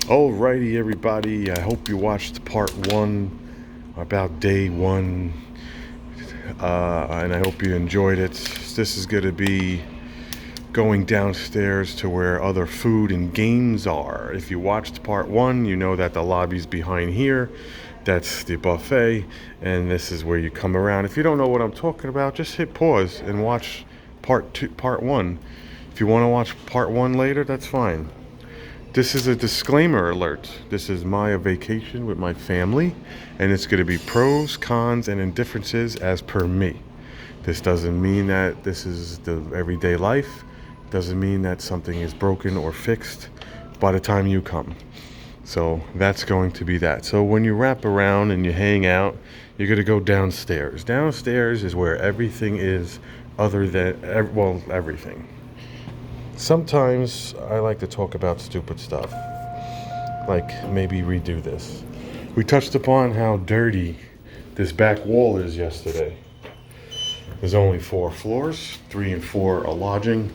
Alrighty, everybody. I hope you watched part one about day one, and I hope you enjoyed it. This is going to be going downstairs to where other food and games are. If you watched part one, you know that the lobby's behind here. That's the buffet, and this is where you come around. If you don't know what I'm talking about, just hit pause and watch part one. If you want to watch part one later, that's fine. This is a disclaimer alert. This is my vacation with my family, and it's going to be pros, cons, and indifferences as per me. This doesn't mean that this is the everyday life. Doesn't mean that something is broken or fixed by the time you come. So that's going to be that. So when you wrap around and you hang out, you're going to go downstairs. Downstairs is where everything is other than, well, everything. Sometimes I like to talk about stupid stuff, like maybe redo this. We touched upon how dirty this back wall is yesterday. There's only 4 floors, 3 and 4 are lodging,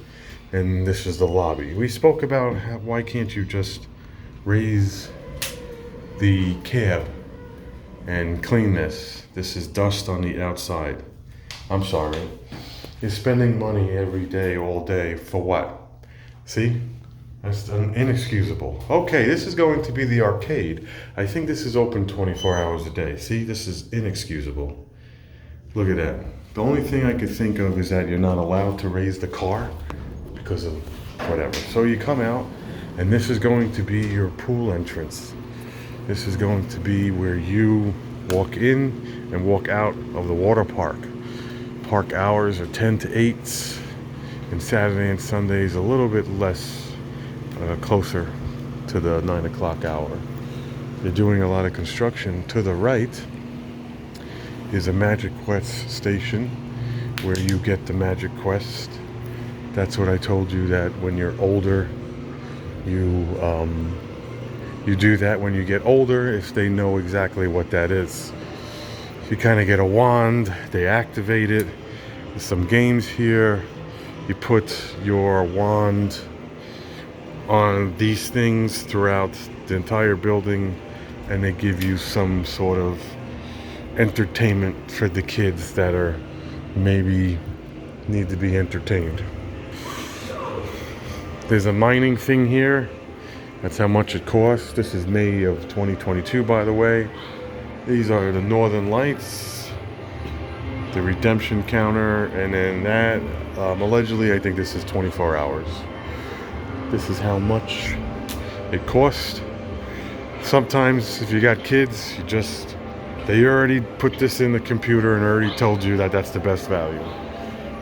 and this is the lobby. We spoke about why can't you just raise the cab and clean this. This is dust on the outside. I'm sorry. You're spending money every day, all day, for what? See? That's inexcusable. Okay, this is going to be the arcade. I think this is open 24 hours a day. See, this is inexcusable. Look at that. The only thing I could think of is that you're not allowed to raise the car because of whatever. So you come out, and this is going to be your pool entrance. This is going to be where you walk in and walk out of the water park. Park hours are 10 to 8. And Saturday and Sundays a little bit less, closer to the 9 o'clock hour. They're doing a lot of construction. To the right is a Magic Quest station where you get the Magic Quest. That's what I told you, that when you're older, you do that when you get older, if they know exactly what that is. You kind of get a wand, they activate it. There's some games here. You put your wand on these things throughout the entire building, and they give you some sort of entertainment for the kids that are maybe need to be entertained. There's a mining thing here. That's how much it costs. This is May of 2022, by the way. These are the Northern Lights, the redemption counter, and then that. Allegedly, I think this is 24 hours. This is how much it costs. Sometimes, if you got kids, they already put this in the computer and already told you that that's the best value.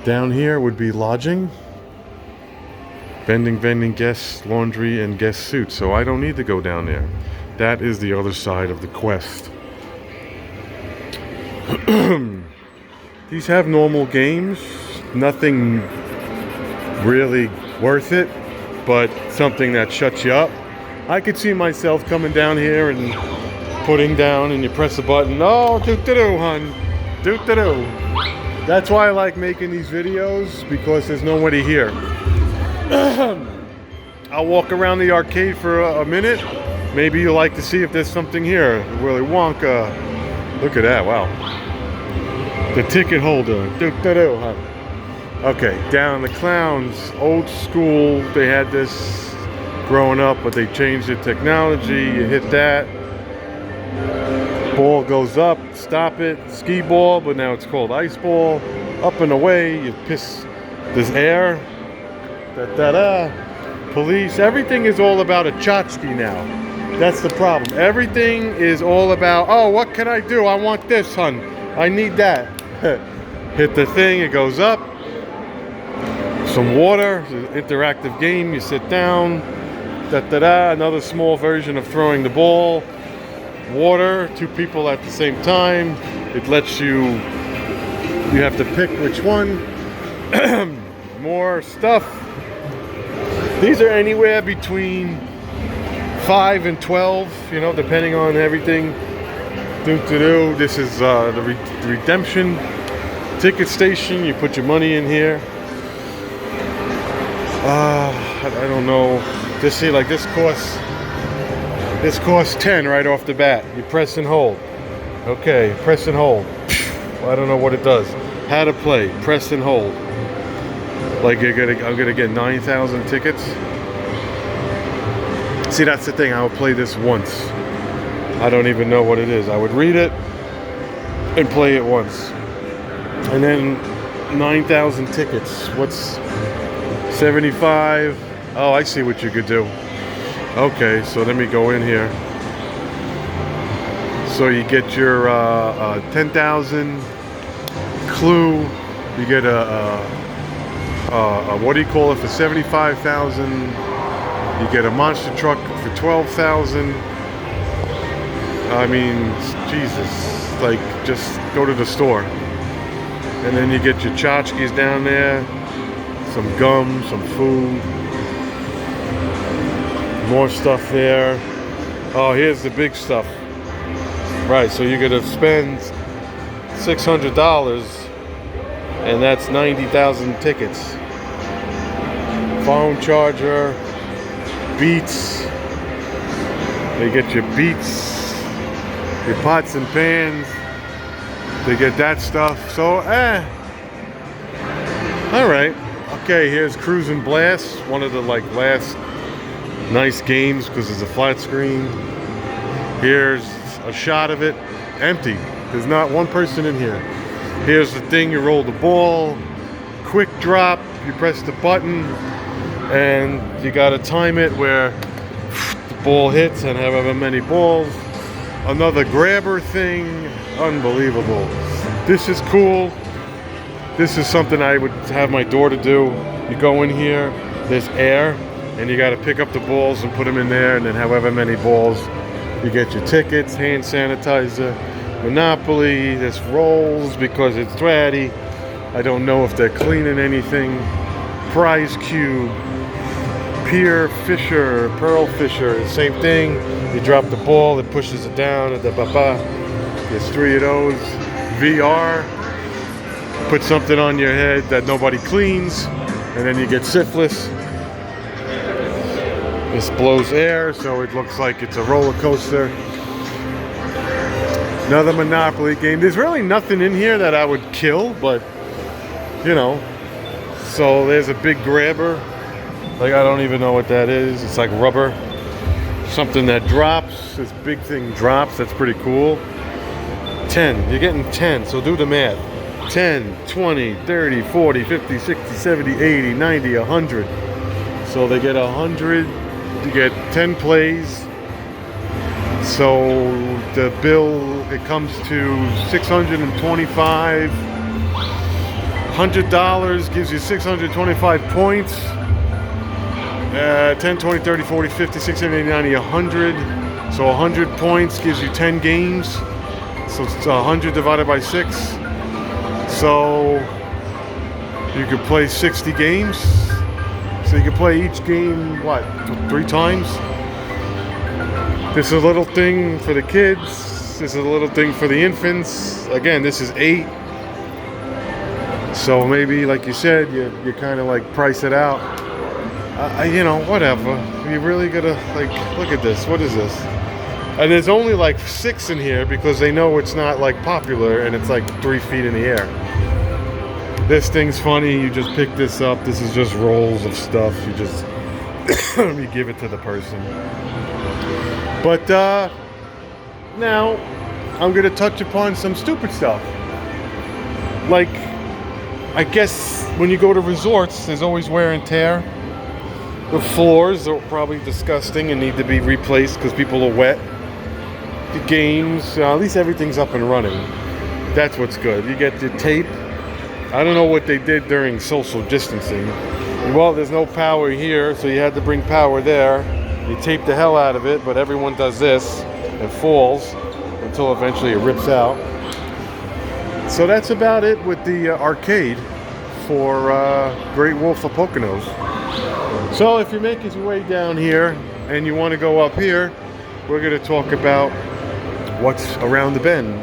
Down here would be lodging, vending, guest laundry, and guest suits. So I don't need to go down there. That is the other side of the quest. These have normal games. Nothing really worth it, but something that shuts you up. I could see myself coming down here and putting down, and you press a button. Oh, do-do-do, hun. Do-do-do. That's why I like making these videos, because there's nobody here. I'll walk around the arcade for a minute. Maybe you'll like to see if there's something here. Willy Wonka. Look at that, wow. The ticket holder. Do-do-do, huh? Okay, down the clowns, old school. They had this growing up, but they changed the technology. You hit that, ball goes up, stop it. Ski ball, but now it's called ice ball. Up and away, you piss. There's air. Da-da-da. Police. Everything is all about a tchotchke now. That's the problem. Everything is all about, oh, what can I do? I want this, hun. I need that. Hit the thing, it goes up. Some water, interactive game, you sit down, another small version of throwing the ball, water, 2 people at the same time. It lets you have to pick which one. More stuff. These are anywhere between 5 and 12, depending on everything. This is the redemption ticket station. You put your money in here. I don't know. This costs This costs 10 right off the bat. You press and hold. Okay, press and hold. I don't know what it does. How to play, press and hold. Like I'm gonna get 9,000 tickets. See, that's the thing, I would play this once. I don't even know what it is. I would read it and play it once. And then 9,000 tickets. What's 75? Oh, I see what you could do. Okay, so let me go in here. So you get your 10,000 clue. You get a what do you call it for 75,000? You get a monster truck for 12,000. I mean, Jesus, like just go to the store. And then you get your tchotchkes down there, some gum, some food, more stuff there. Oh, here's the big stuff. Right, so you're gonna spend $600, and that's 90,000 tickets. Phone charger, Beats. They get your Beats, your pots and pans. They get that stuff. So, all right. Okay, here's Cruisin' Blast, one of the like last nice games because it's a flat screen. Here's a shot of it, empty. There's not one person in here. Here's the thing, you roll the ball, quick drop, you press the button, and you gotta time it where the ball hits and however many balls. Another grabber thing, unbelievable. This is cool. This is something I would have my daughter do. You go in here, there's air, and you gotta pick up the balls and put them in there, and then however many balls, you get your tickets, hand sanitizer, Monopoly, this rolls because it's ratty. I don't know if they're cleaning anything. Prize cube, Pier Fisher, Pearl Fisher, same thing. You drop the ball, it pushes it down, and there's 3 of those. VR, put something on your head that nobody cleans, and then you get syphilis. This blows air, so it looks like it's a roller coaster. Another Monopoly game. There's really nothing in here that I would kill, but, you know. So there's a big grabber. Like, I don't even know what that is. It's like rubber. Something that drops. This big thing drops. That's pretty cool. 10. You're getting 10, so do the math. 10, 20, 30, 40, 50, 60, 70, 80, 90, 100. So they get 100. You get 10 plays. So the bill, it comes to $625. $100 gives you 625 points. 10, 20, 30, 40, 50, 60, 70, 80, 90, 100. So 100 points gives you 10 games. So it's 100 divided by 6. So you could play 60 games. So you can play each game, what, 3 times? This is a little thing for the kids. This is a little thing for the infants. Again, this is 8. So maybe, like you said, you kind of like price it out. You know, whatever. You really gotta, like, look at this. What is this? And there's only like 6 in here because they know it's not like popular and it's like 3 feet in the air. This thing's funny. You just pick this up. This is just rolls of stuff. You just you give it to the person. But now I'm gonna touch upon some stupid stuff. Like, I guess when you go to resorts, there's always wear and tear. The floors are probably disgusting and need to be replaced because people are wet. The games, at least everything's up and running. That's what's good. You get the tape. I don't know what they did during social distancing. Well, there's no power here, so you had to bring power there. You tape the hell out of it, but everyone does this and falls until eventually it rips out. So that's about it with the arcade for Great Wolf of Poconos. So if you're making your way down here and you want to go up here, we're going to talk about what's around the bend.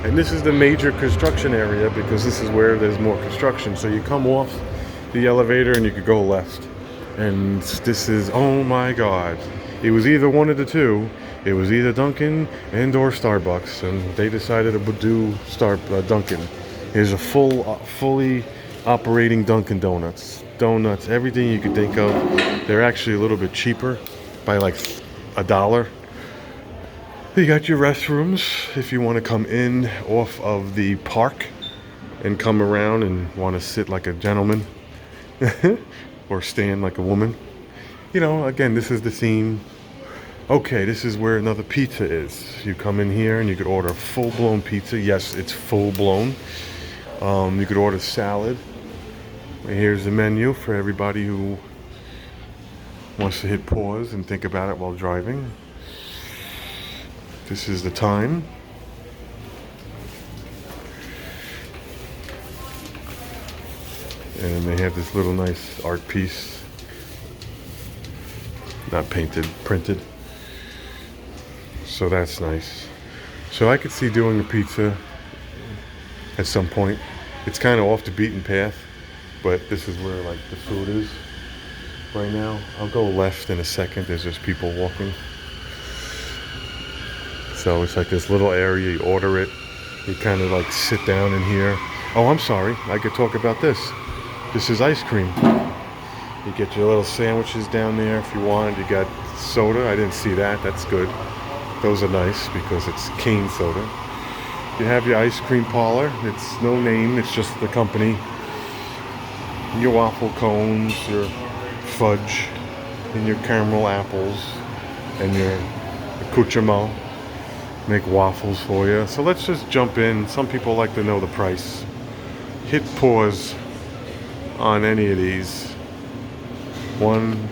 And this is the major construction area because this is where there's more construction. So you come off the elevator and you could go left. And this is, oh my God. It was either one of the two. It was either Dunkin' and or Starbucks, and they decided to do Dunkin'. Here's a fully operating Dunkin' Donuts. Donuts, everything you could think of. They're actually a little bit cheaper by like $1. You got your restrooms if you want to come in off of the park and come around and want to sit like a gentleman or stand like a woman. You know, again, this is the theme. Okay, this is where another pizza is. You come in here and you could order a full-blown pizza. Yes, it's full-blown. You could order salad. Here's the menu for everybody who wants to hit pause and think about it while driving. This is the time. And they have this little nice art piece. Not painted, printed. So that's nice. So I could see doing a pizza at some point. It's kind of off the beaten path, but this is where like the food is right now. I'll go left in a second. There's just people walking. So it's like this little area. You order it. You kind of like sit down in here. Oh, I'm sorry. I could talk about this. This is ice cream. You get your little sandwiches down there if you want. You got soda. I didn't see that. That's good. Those are nice because it's cane soda. You have your ice cream parlor. It's no name. It's just the company. Your waffle cones, your fudge, and your caramel apples, and your accoutrement. Make waffles for you. So let's just jump in. Some people like to know the price. Hit pause on any of these. 1,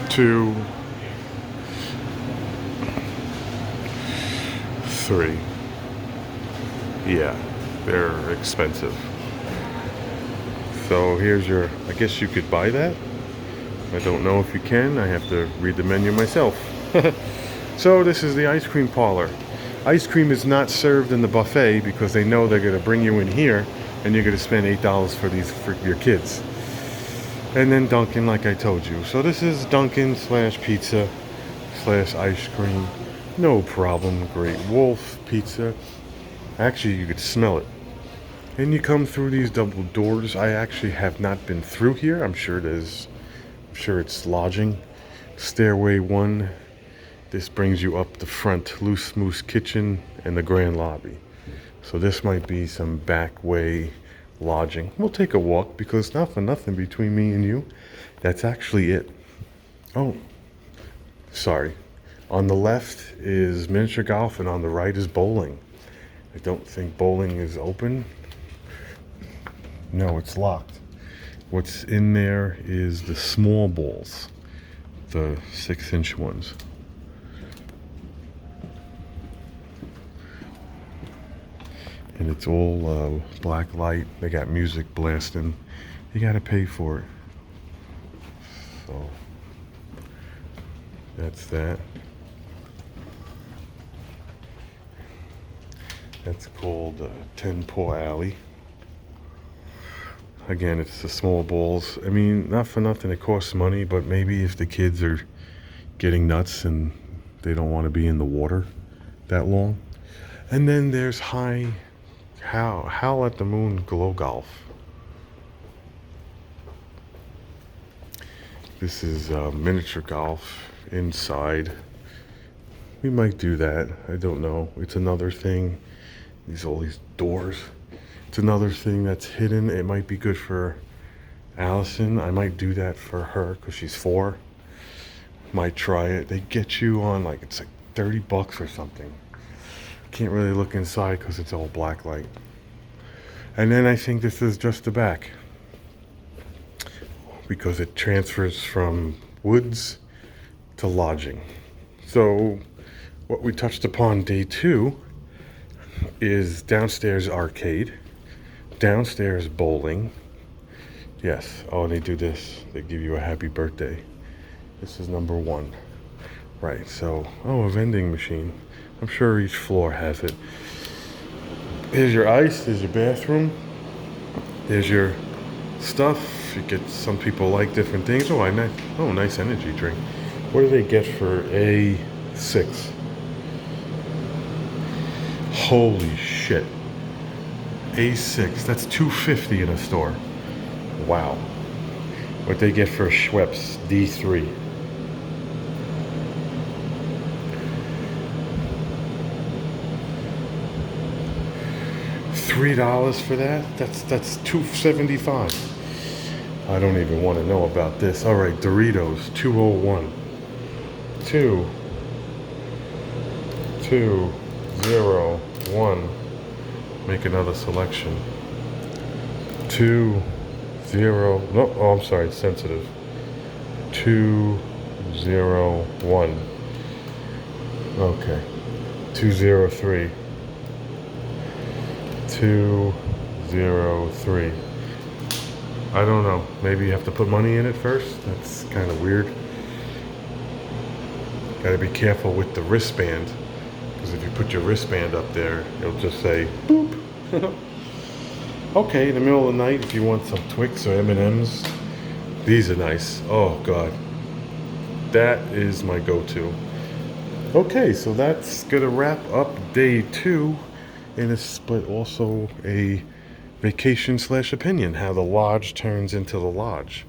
2, 3. Yeah, they're expensive. So here's your, I guess you could buy that. I don't know if you can. I have to read the menu myself. So this is the ice cream parlor. Ice cream is not served in the buffet because they know they're going to bring you in here and you're going to spend $8 for your kids. And then Dunkin', like I told you. So this is Dunkin' / pizza / ice cream. No problem. Great Wolf pizza. Actually, you could smell it. And you come through these double doors. I actually have not been through here. I'm sure it's lodging. Stairway 1. This brings you up the front Loose Moose Kitchen and the grand lobby. So this might be some back way lodging. We'll take a walk because not for nothing between me and you. That's actually it. Oh, sorry. On the left is miniature golf and on the right is bowling. I don't think bowling is open. No, it's locked. What's in there is the small balls, the 6-inch ones. And it's all black light. They got music blasting. You gotta pay for it. So that's that. That's called Tenpo Alley. Again, it's the small balls. I mean, not for nothing, it costs money, but maybe if the kids are getting nuts and they don't want to be in the water that long. And then there's Howl at the Moon Glow Golf. This is miniature golf inside. We might do that. I don't know. It's another thing. All these doors. It's another thing that's hidden. It might be good for Allison. I might do that for her because she's 4. Might try it. They get you on it's like $30 or something. Can't really look inside because it's all black light. And then I think this is just the back because it transfers from woods to lodging. So what we touched upon day 2 is downstairs arcade, downstairs bowling. Yes, oh, and they do this. They give you a happy birthday. This is number 1. Right, so, a vending machine. I'm sure each floor has it. Here's your ice, there's your bathroom, there's your stuff. stuff. You get, some people like different things. Oh, nice energy drink. What do they get for A6? Holy shit. A6, that's $2.50 in a store. Wow. What they get for a Schweppes D3. $3 for that? That's $2.75. I don't even want to know about this. All right, Doritos, $2.01. 2.01. Make another selection. 2.0. No, oh, I'm sorry, it's sensitive. 2.01. Okay. 2.03. 2.03. I don't know. Maybe you have to put money in it first. That's kind of weird. Gotta be careful with the wristband, because if you put your wristband up there, it'll just say boop. Okay, in the middle of the night, if you want some Twix or M&Ms, these are nice. Oh God, that is my go-to. Okay, so that's gonna wrap up day 2, but also a vacation / opinion, how the lodge turns into the lodge.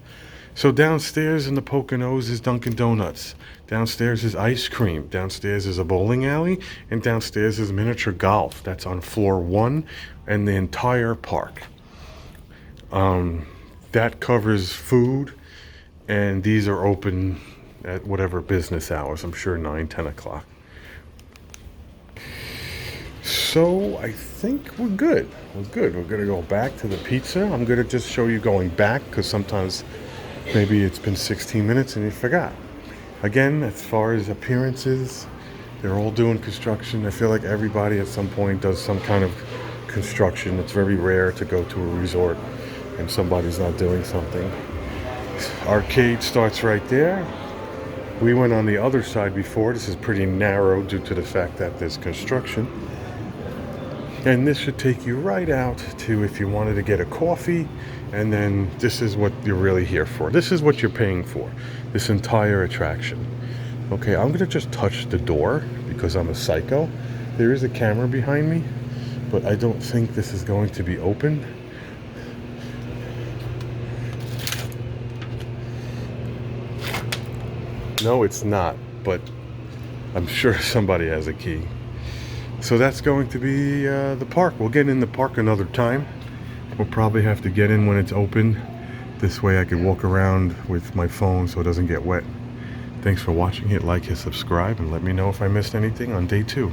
So downstairs in the Poconos is Dunkin Donuts. Downstairs is ice cream. Downstairs is a bowling alley. And downstairs is miniature golf. That's on floor 1 and the entire park. That covers food. And these are open at whatever business hours. I'm sure 9, 10 o'clock. So I think we're good. We're good. We're going to go back to the pizza. I'm going to just show you going back, because sometimes maybe it's been 16 minutes and you forgot. Again, as far as appearances, they're all doing construction. I feel like everybody at some point does some kind of construction. It's very rare to go to a resort and somebody's not doing something. Arcade starts right there. We went on the other side before. This is pretty narrow due to the fact that there's construction. And this should take you right out to, if you wanted to get a coffee, and then this is what you're really here for. This is what you're paying for, this entire attraction. Okay, I'm gonna just touch the door because I'm a psycho. There is a camera behind me, but I don't think this is going to be open. No, it's not, but I'm sure somebody has a key. So that's going to be the park. We'll get in the park another time. We'll probably have to get in when it's open. This way I can walk around with my phone so it doesn't get wet. Thanks for watching. Hit like, hit subscribe, and let me know if I missed anything on day 2.